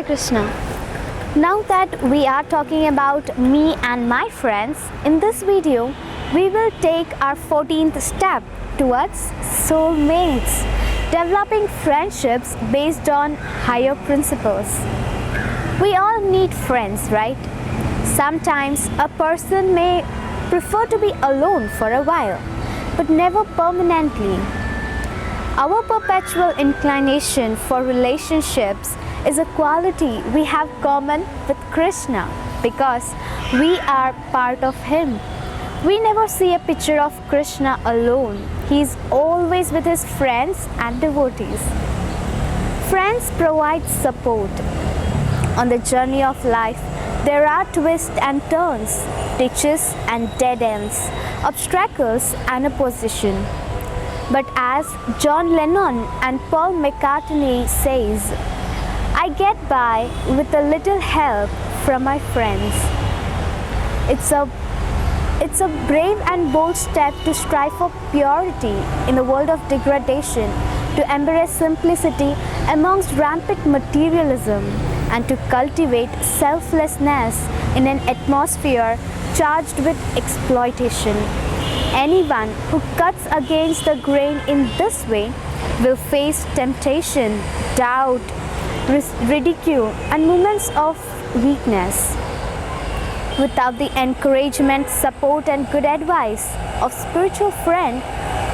Krishna. Now that we are talking about me and my friends, in this video we will take our 14th step towards soulmates, developing friendships based on higher principles. We all need friends, right? Sometimes a person may prefer to be alone for a while, but never permanently. Our perpetual inclination for relationships is a quality we have common with Krishna because we are part of Him. We never see a picture of Krishna alone. He is always with His friends and devotees. Friends provide support. On the journey of life, there are twists and turns, ditches and dead ends, obstacles and opposition. But as John Lennon and Paul McCartney says, I get by with a little help from my friends. It's a brave and bold step to strive for purity in a world of degradation, to embrace simplicity amongst rampant materialism, and to cultivate selflessness in an atmosphere charged with exploitation. Anyone who cuts against the grain in this way will face temptation, doubt, ridicule, and moments of weakness. Without the encouragement, support, and good advice of spiritual friend,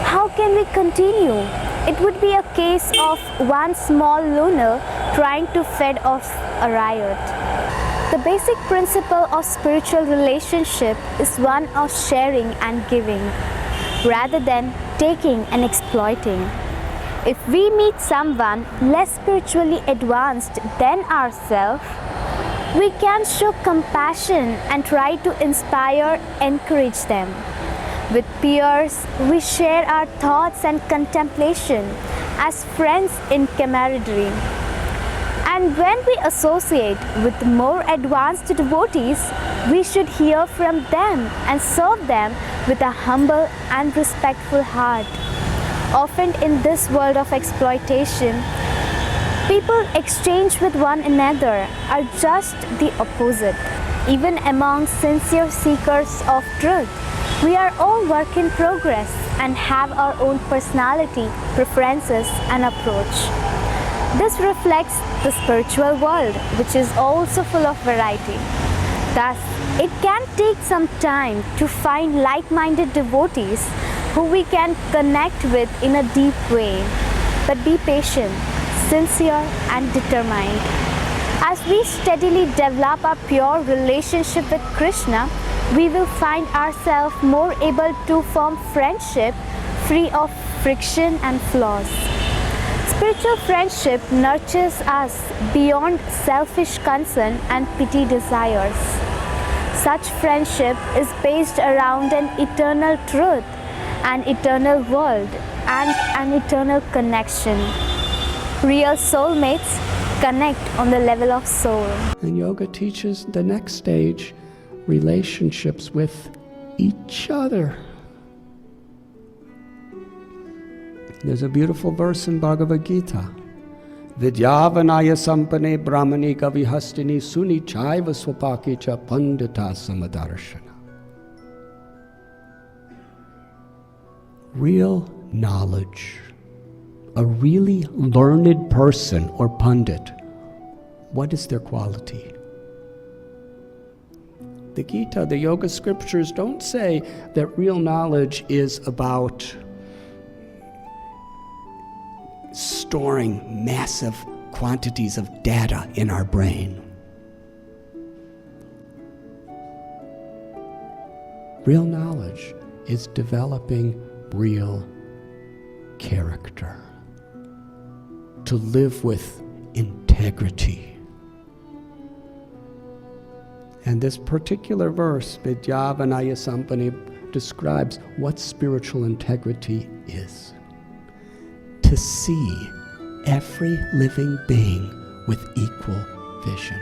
how can we continue? It would be a case of one small lunar trying to fend off a riot. The basic principle of spiritual relationship is one of sharing and giving, rather than taking and exploiting. If we meet someone less spiritually advanced than ourselves, we can show compassion and try to inspire, encourage them. With peers, we share our thoughts and contemplation as friends in camaraderie. And when we associate with more advanced devotees, we should hear from them and serve them with a humble and respectful heart. Often in this world of exploitation, people exchange with one another are just the opposite. Even among sincere seekers of truth, we are all work in progress and have our own personality, preferences, and approach. This reflects the spiritual world, which is also full of variety. Thus, it can take some time to find like-minded devotees who we can connect with in a deep way. But be patient, sincere, and determined. As we steadily develop a pure relationship with Krishna, we will find ourselves more able to form friendship free of friction and flaws. Spiritual friendship nurtures us beyond selfish concern and petty desires. Such friendship is based around an eternal truth, an eternal world, and an eternal connection. Real soulmates connect on the level of soul. And yoga teaches the next stage, relationships with each other. There's a beautiful verse in Bhagavad Gita. Vidyavanaya sampane brahmani kavihastini suni chaiva swapaki cha pandita samadarshana. Real knowledge, a really learned person or pundit, what is their quality? The Gita, the yoga scriptures don't say that real knowledge is about storing massive quantities of data in our brain. Real knowledge is developing real character, to live with integrity. And this particular verse, Vidyavanaya Sampane, describes what spiritual integrity is. To see every living being with equal vision.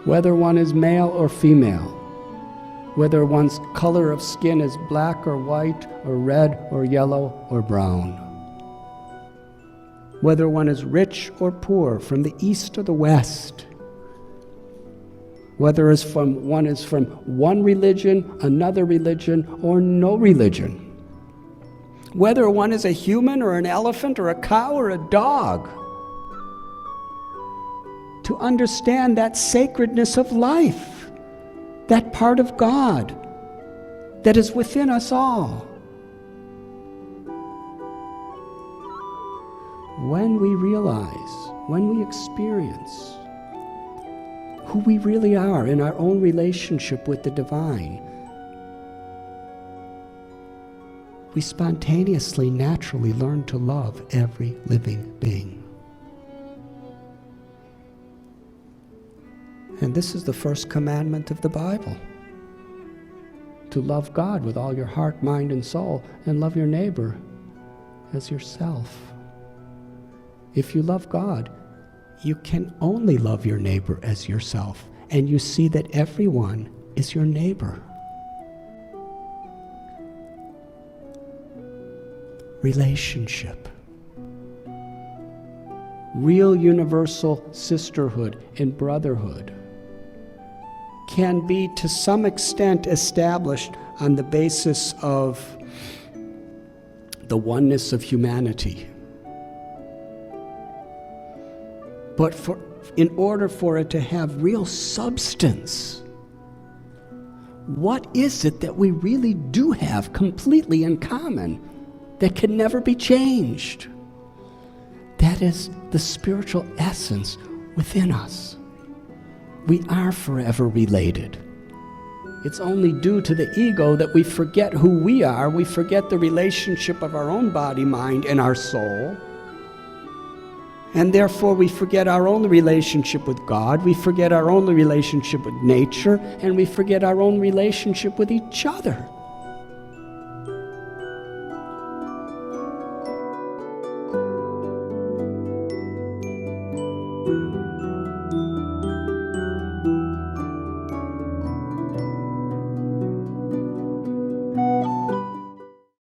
Whether one is male or female, whether one's color of skin is black or white or red or yellow or brown, whether one is rich or poor, from the east or the west, whether one is from one religion, another religion, or no religion, whether one is a human or an elephant or a cow or a dog, to understand that sacredness of life, that part of God that is within us all. When we realize, when we experience who we really are in our own relationship with the divine, we spontaneously, naturally learn to love every living being. And this is the first commandment of the Bible: to love God with all your heart, mind, and soul, and love your neighbor as yourself. If you love God, you can only love your neighbor as yourself, and you see that everyone is your neighbor. Relationship. Real universal sisterhood and brotherhood can be to some extent established on the basis of the oneness of humanity. But in order for it to have real substance, what is it that we really do have completely in common that can never be changed? That is the spiritual essence within us. We are forever related. It's only due to the ego that we forget who we are. We forget the relationship of our own body, mind, and our soul. And therefore we forget our own relationship with God, we forget our own relationship with nature, and we forget our own relationship with each other.